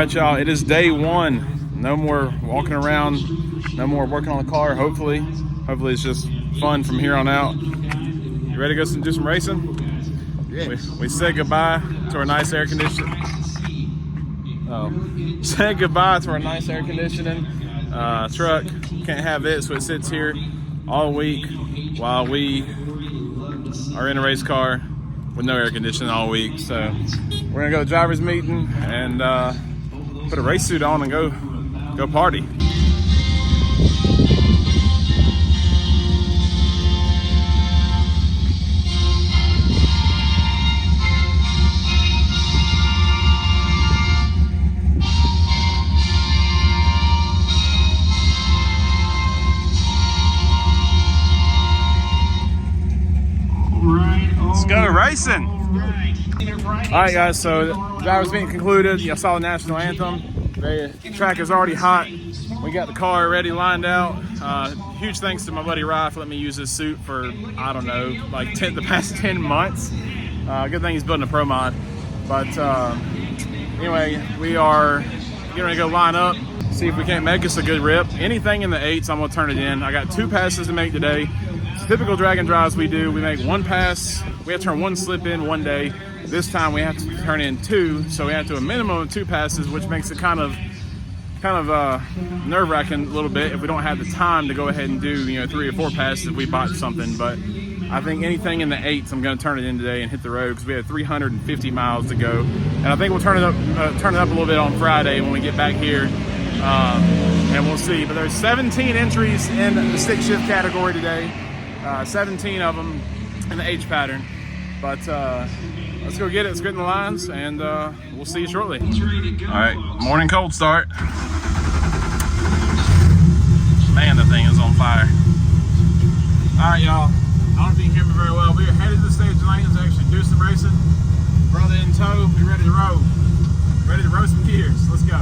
right, y'all, it is day one. No more walking around, no more working on the car, hopefully. Hopefully it's just fun from here on out. You ready to go do some racing? Yes. We said goodbye to our nice air conditioning. Said goodbye to our nice air conditioning truck. Can't have it, so it sits here all week while we are in a race car with no air conditioning all week. So we're gonna go to the driver's meeting and put a race suit on and go party. Let's go racing. All right, guys, so the driver's meeting concluded. You saw the national anthem. The track is already hot. We got the car already lined out. Huge thanks to my buddy Rye for letting me use this suit for, I don't know, like the past 10 months. Good thing he's building a pro mod. But anyway, we are getting ready to go line up, see if we can't make us a good rip. Anything in the 8s, I'm gonna turn it in. I got 2 passes to make today. Typical drag and drives we do, we make 1 pass. We have to turn 1 slip in one day. This time we have to turn in 2, so we have to do a minimum of 2 passes, which makes it kind of nerve-wracking a little bit if we don't have the time to go ahead and do 3 or 4 passes if we bought something. But I think anything in the 8s, I'm going to turn it in today and hit the road because we have 350 miles to go. And I think we'll turn it up a little bit on Friday when we get back here, and we'll see. But there's 17 entries in the stick shift category today. 17 of them in the H pattern. But let's go get it. Let's get in the lines, and we'll see you shortly. All right, morning cold start. Man, the thing is on fire. All right, y'all. I don't know if you can hear me very well. We are headed to the stage lanes to actually do some racing. Brother in tow. Be ready to roll. Ready to roll some gears. Let's go.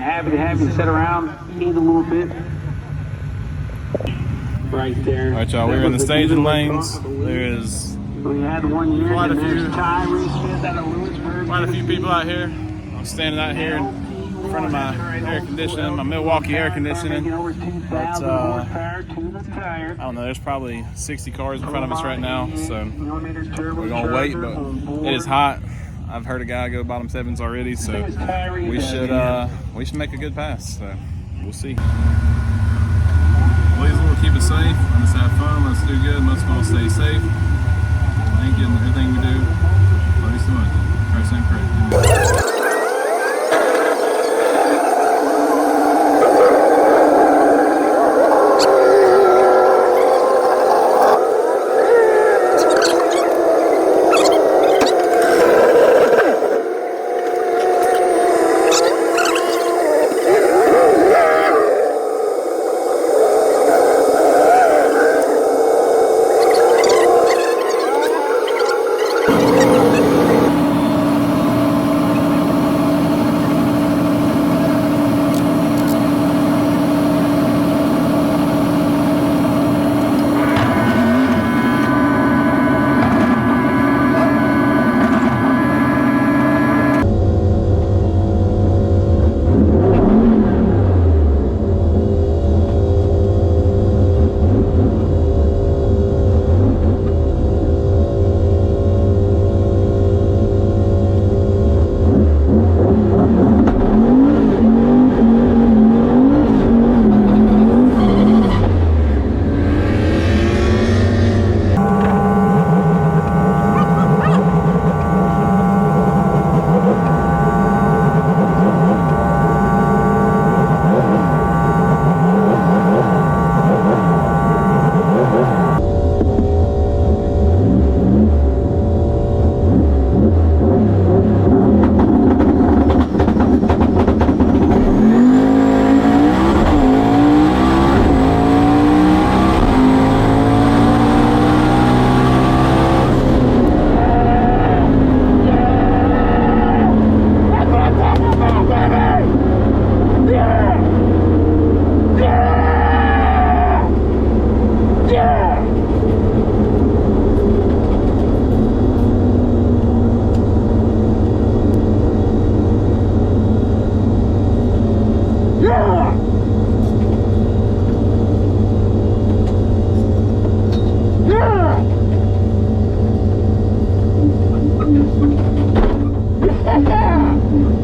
Happy to have you sit around, eat a little bit. Right there. All right, y'all, we're in the staging lanes. There's quite a few people out here. I'm standing out here in front of my air conditioning, my Milwaukee air conditioning. But I don't know, there's probably 60 cars in front of us right now, so we're gonna wait, but it is hot. I've heard a guy go bottom 7s already, so we should make a good pass. So we'll see. Please, Lord, keep us safe. Let's have fun. Let's do good. Most of all, stay safe. Thank you for everything we do. Love you so much. Christ and pray.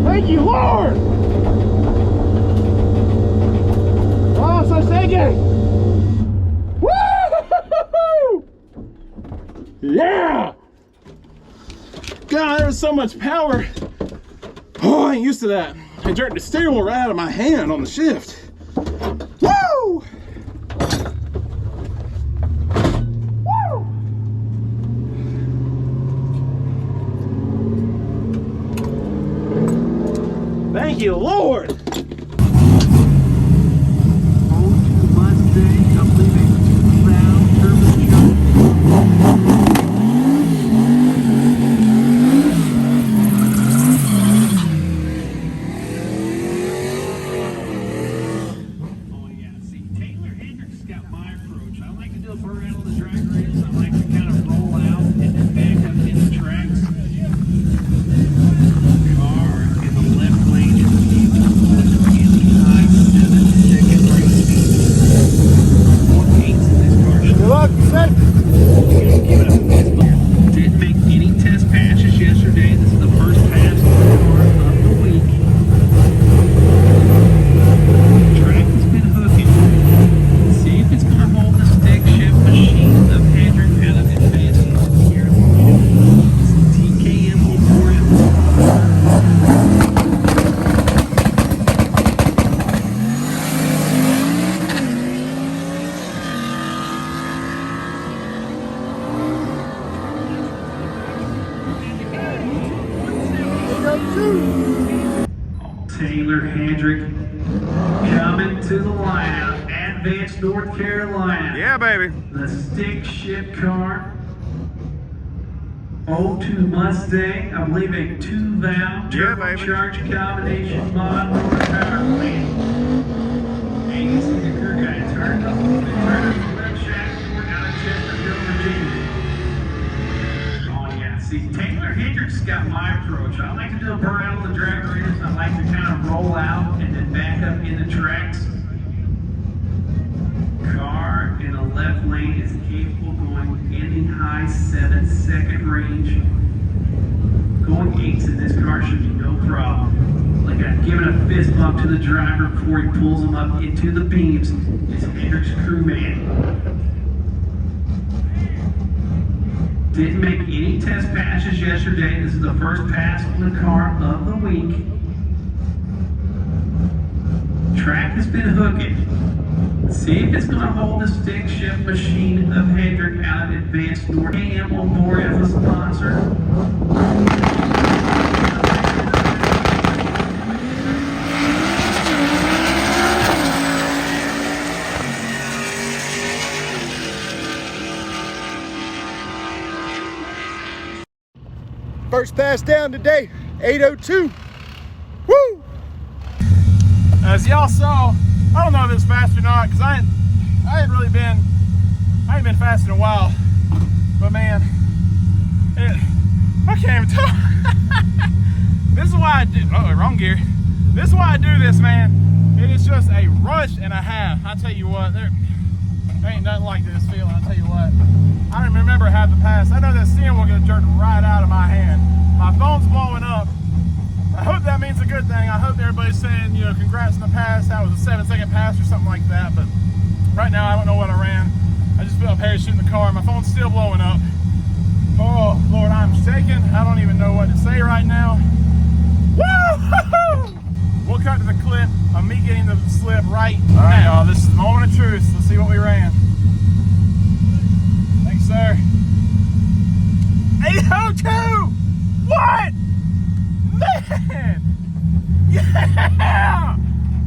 Thank you, Lord! Oh, so shaky! Woo! Yeah! God, there was so much power. Oh, I ain't used to that. I jerked the steering wheel right out of my hand on the shift. Woo! Woo! Thank you, Lord! Taylor Hendrick coming to the lineup, Advanced North Carolina. Yeah, baby. The stick shift car. 02 Mustang, I believe a 2-valve turbocharged combination mod motor power plant. And you see the crew guy turn up the left shaft door out of Chesterfield, Virginia. Oh yeah, see Taylor Hendrick's got my approach. I like to do a burnout on the drag races. I like to kind of roll out and then back up in the tracks. Car in the left lane is capable of going any high 7-second range. Going 8s in this car should be no problem. Like I'm giving a fist bump to the driver before he pulls him up into the beams. It's Hendrick's crewman. Didn't make any test passes yesterday. This is the first pass on the car of the week. Track has been hooking. See if it's going to hold the stick shift machine of Hendrick out of Advanced North. AM on board as a sponsor. First pass down today, 8:02. Woo! As y'all saw, I don't know if it's fast or not, because I ain't been fast in a while. But man, I can't even talk. This is why I do, wrong gear. This is why I do this, man. It is just a rush and a half. I tell you what, there ain't nothing like this feeling, I tell you what. I don't remember half the pass. I know that steering wheel gonna jerk right out of my hand. My phone's blowing up. I hope that means a good thing. I hope everybody's saying, you know, congrats on the pass. That was a 7-second pass or something like that. But right now, I don't know what I ran. I just feel a parachute in the car. My phone's still blowing up. Oh, Lord, I'm shaking. I don't even know what to say right now. Woo! We'll cut to the clip of me getting the slip right now. All right, y'all, this is the moment of truth. Let's see what we ran. Thanks, sir. 802! What? Man! Yeah!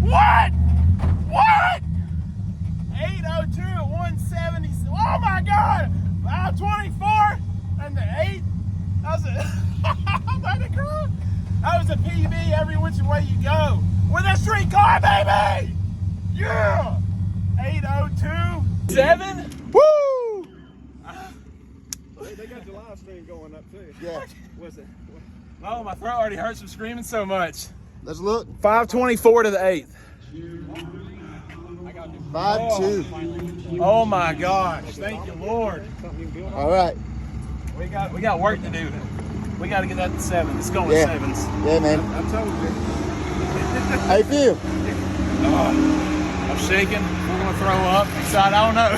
What? What? 802 at 170. Oh my God! 24 and the 8. That was I'm about to cry. That was a PB every which way you go. With a street car, baby! Yeah! 802. 7? Woo! got your live stream going up too. Yeah. What's it? Oh, my throat already hurts from screaming so much. Let's look. 5:24 to the 8th. 5-2. Oh my gosh! Thank you, Lord. All right. We got work to do. We got to get that to 7. It's going Yeah. 7s. Yeah, man. I told you. How you feel? I'm shaking. We're gonna throw up. Excited. I don't know.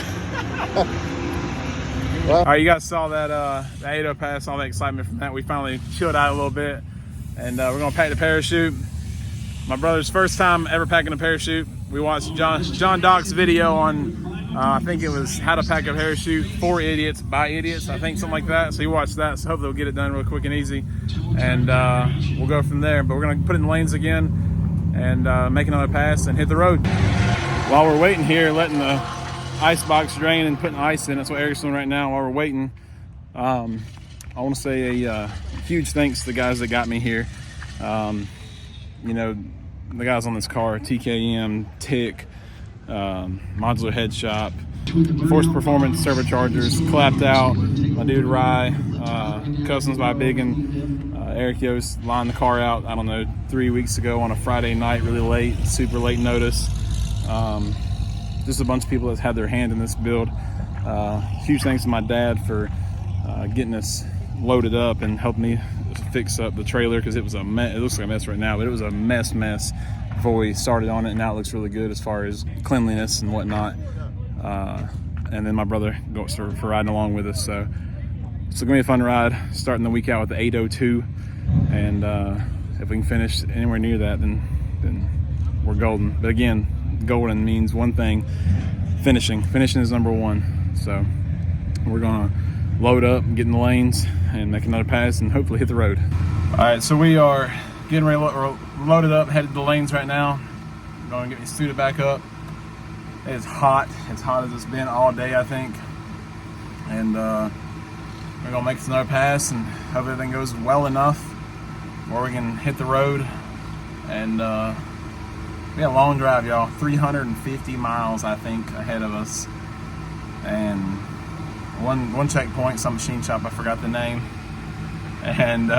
Well, All right, you guys saw that the 8-0 pass, all the excitement from that. We finally chilled out a little bit, and we're gonna pack the parachute. My brother's first time ever packing a parachute. We watched John Doc's video on, I think it was how to pack a parachute for idiots by idiots. I think something like that. So you watch that. So hopefully we'll get it done real quick and easy, and we'll go from there. But we're gonna put it in lanes again and make another pass and hit the road. While we're waiting here, letting the ice box drain and putting ice in. That's what Eric's doing right now while we're waiting. I want to say a huge thanks to the guys that got me here. You know, the guys on this car, TKM, Tick, Modular Head Shop, Force Performance, Turbochargers, Clapped Out, my dude Rye, Customs by Biggin, Eric Yost lined the car out, I don't know, 3 weeks ago on a Friday night, really late, super late notice. Just a bunch of people that had their hand in this build. Huge thanks to my dad for getting us loaded up and helping me fix up the trailer, because it was a mess. It looks like a mess right now, but it was a mess before we started on it, and now it looks really good as far as cleanliness and whatnot. And then my brother goes for riding along with us, so it's gonna be a fun ride, starting the week out with the 802, and if we can finish anywhere near that, then we're golden. But again, golden means one thing: finishing is number one. So we're gonna load up and get in the lanes and make another pass and hopefully hit the road. All right, so we are getting ready, we're loaded up, headed to the lanes right now. I'm going to get me suited back up. It is hot, as hot as it's been all day, I think. And we're gonna make another pass and hope everything goes well enough where we can hit the road. And we got a long drive, y'all. 350 miles, I think, ahead of us. And one checkpoint, some machine shop, I forgot the name. And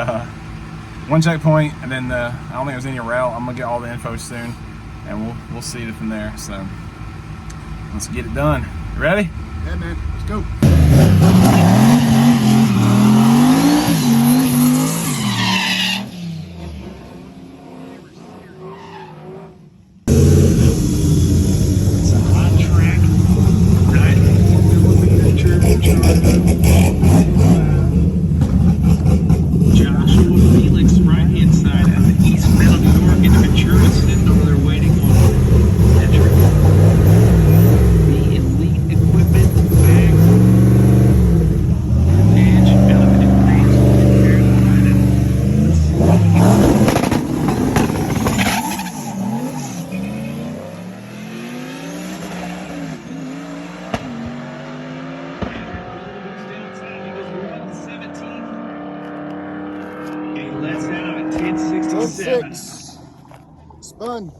one checkpoint, and then I don't think there's any route. I'm gonna get all the info soon, and we'll see it from there. So let's get it done. You ready? yeah, man. Let's go. Let's have it. 1067. 6. Spun.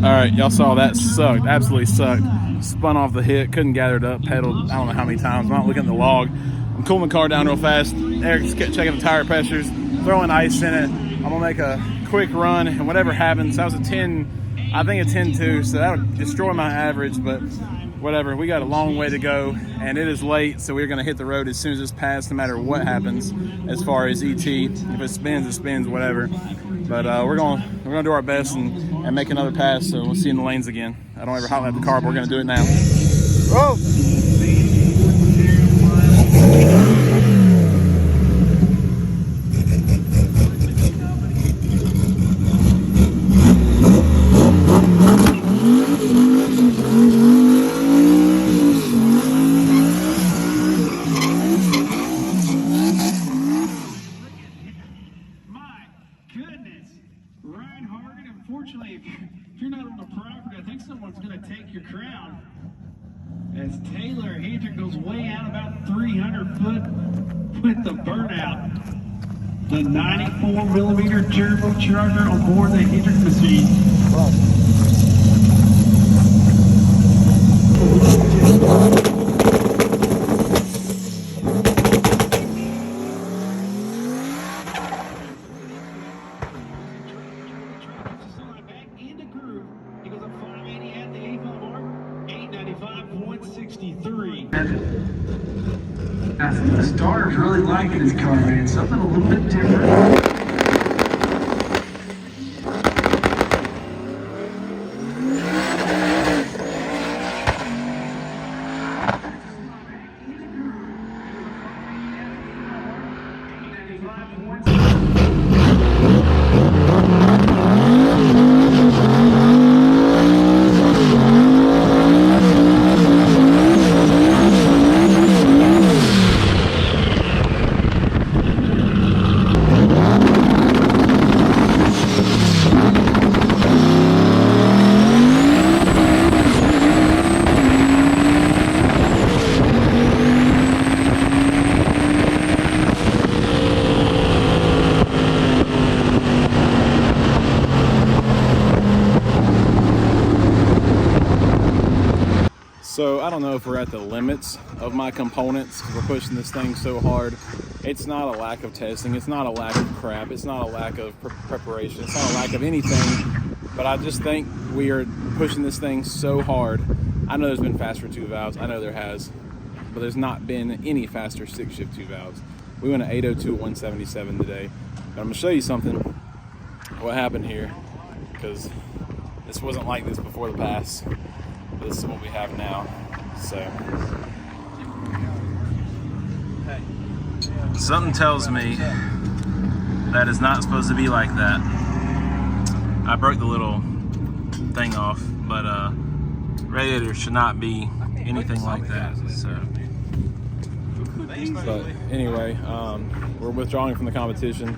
Alright, y'all saw that sucked, absolutely sucked. Spun off the hit, couldn't gather it up, pedaled I don't know how many times. I'm not looking at the log. I'm cooling the car down real fast. Eric's checking the tire pressures, throwing ice in it. I'm gonna make a quick run, and whatever happens, that was a 10, I think a 10.2, so that'll destroy my average, but whatever. We got a long way to go, and it is late, so we're gonna hit the road as soon as it's passed, no matter what happens as far as ET. If it spins, whatever. But we're gonna do our best and make another pass, so we'll see you in the lanes again. I don't ever holler at the car, but we're gonna do it now. Roll. My goodness. Reinhardt. target. Unfortunately, if you're not on the property, I think someone's going to take your crown. As Taylor Hendrick goes way out about 300 foot with the burnout. The 94 millimeter turbocharger on board the Hendrick machine. Back into groove. He goes up 580 at the 8-mile mark. 895.63. The starter's really liking this car, man. Something a little bit different. So I don't know if we're at the limits of my components because we're pushing this thing so hard. It's not a lack of testing. It's not a lack of crap. It's not a lack of preparation. It's not a lack of anything. But I just think we are pushing this thing so hard. I know there's been faster 2 valves. I know there has. But there's not been any faster 6-shift 2 valves. We went at 802 at 177 today. But I'm going to show you something. What happened here. Because this wasn't like this before the pass. This is what we have now. So something tells me that it's not supposed to be like that. I broke the little thing off, but radiator should not be anything like that. So but anyway, we're withdrawing from the competition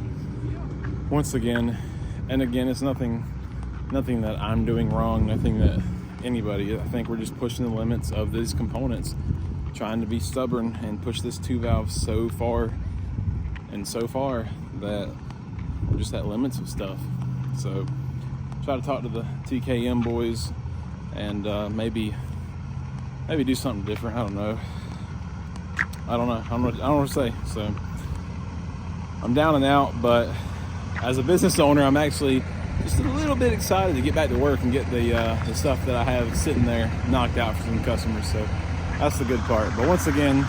once again, and again, it's nothing that I'm doing wrong, nothing that anybody. I think we're just pushing the limits of these components, trying to be stubborn and push this 2 valve so far that we're just at limits of stuff. So try to talk to the TKM boys and maybe do something different. I don't know what to say. So I'm down and out, but as a business owner, I'm actually just a little bit excited to get back to work and get the stuff that I have sitting there knocked out for some customers. So that's the good part. But once again,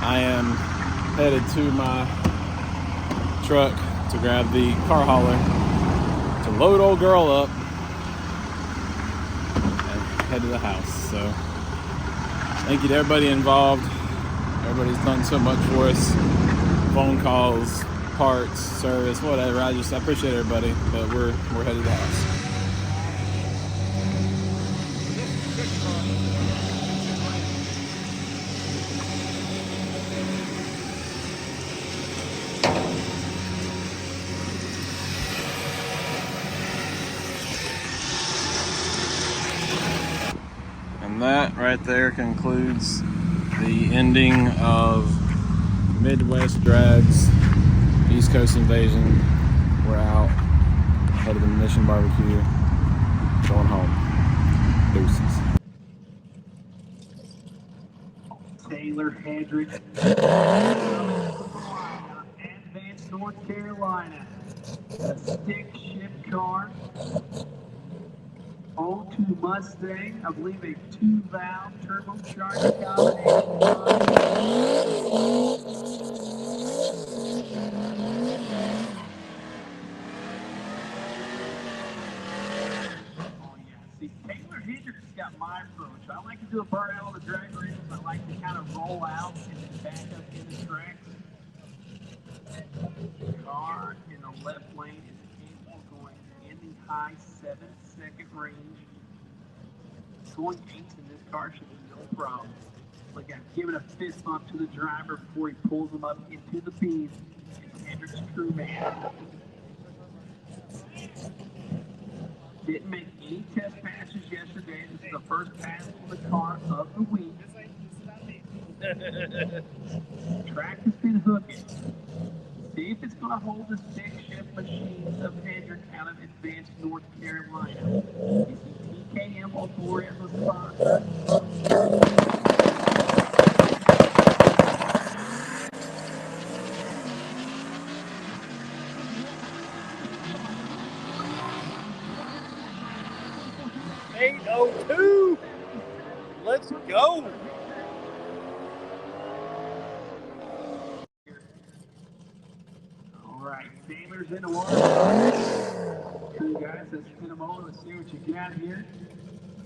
I am headed to my truck to grab the car hauler to load old girl up and head to the house. So thank you to everybody involved. Everybody's done so much for us. Phone calls, parts, service, whatever. I appreciate everybody, but we're headed to the house. And that right there concludes the ending of Midwest Drags East Coast Invasion. We're out, headed to the Mission Barbecue, going home. Deuces. Taylor Hendrick, Advanced North Carolina, a stick shift car. 02 Mustang, I believe a 2-valve turbocharged See, Taylor Hendrick's got my approach. I like to do a burnout on the drag races. I like to kind of roll out and then back up in the tracks. The car in the left lane is capable of going in the high 7-second range. Going 8 in this car should be no problem. Look at giving a fist bump to the driver before he pulls him up into the beam. It's Hendrick's crew man. Didn't make any test passes yesterday. This is the first pass for the car of the week. Track has been hooking. See if it's going to hold the stick shift machines of Hendrick out of Advanced North Carolina. You see TKM on board as a sponsor. $8:02. Let's go. All right, Taylor's in the water. Two guys, let's spin them over. Let's see what you got here.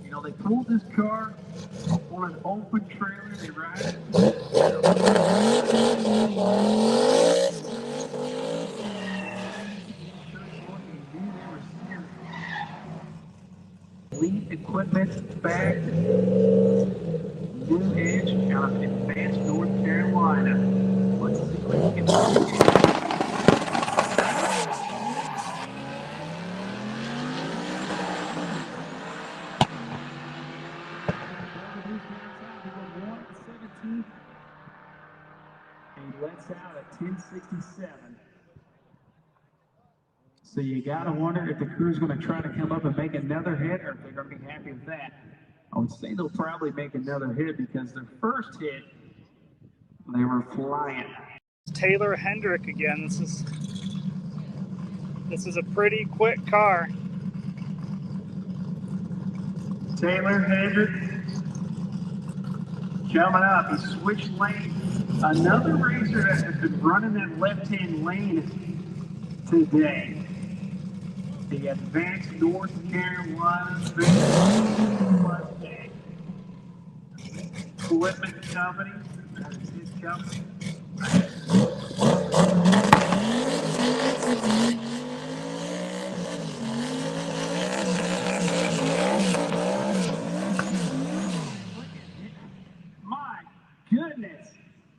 You know, they pulled this car on an open trailer. They ride it. Lead equipment back. New Edge out of Advanced North Carolina. Let's see what we can do. He lets out at 10:67. So you gotta wonder if the crew's gonna try to come up and make another hit, or if they're gonna be happy with that. I would say they'll probably make another hit because their first hit, they were flying. Taylor Hendrick again. This is a pretty quick car. Taylor Hendrick coming up. He switched lanes. Another racer that has been running that left-hand lane today. The Advanced North Carolina Mustang Equipment Company. That is his company. My goodness.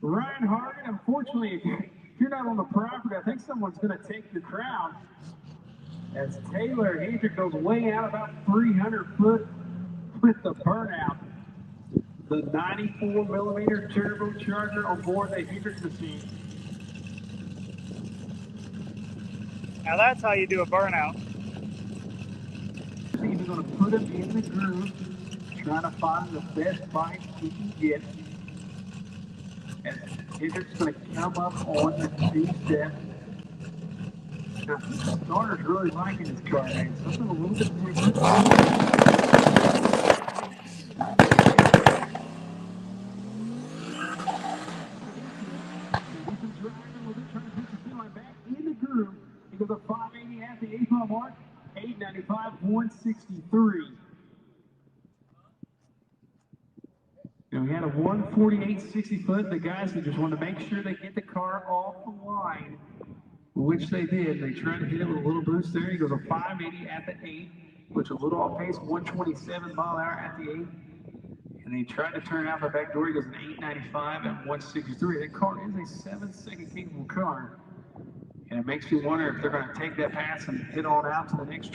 Ryan Hargan, unfortunately, if you're not on the property, I think someone's going to take your crown. As Taylor Hendrick goes way out about 300 foot with the burnout. The 94mm turbocharger on board the Hendrick machine. Now that's how you do a burnout. He's going to put him in the groove, trying to find the best bite he can get. And Hendrick's going to come up on the two-step. Now, the starter's really liking this car, man. Something a little bit different. Back in the groove. He goes a 580 at the 8-mile mark. 895, 163. And we had a 148.60 foot. The guys that just want to make sure they get the car off the line, which they did. They tried to hit it with a little boost there. He goes a 580 at the 8, which a little off pace, 127 mile an hour at the 8. And they tried to turn out the back door. He goes an 895 at 163. That car is a 7-second capable car. And it makes me wonder if they're going to take that pass and hit on out to the next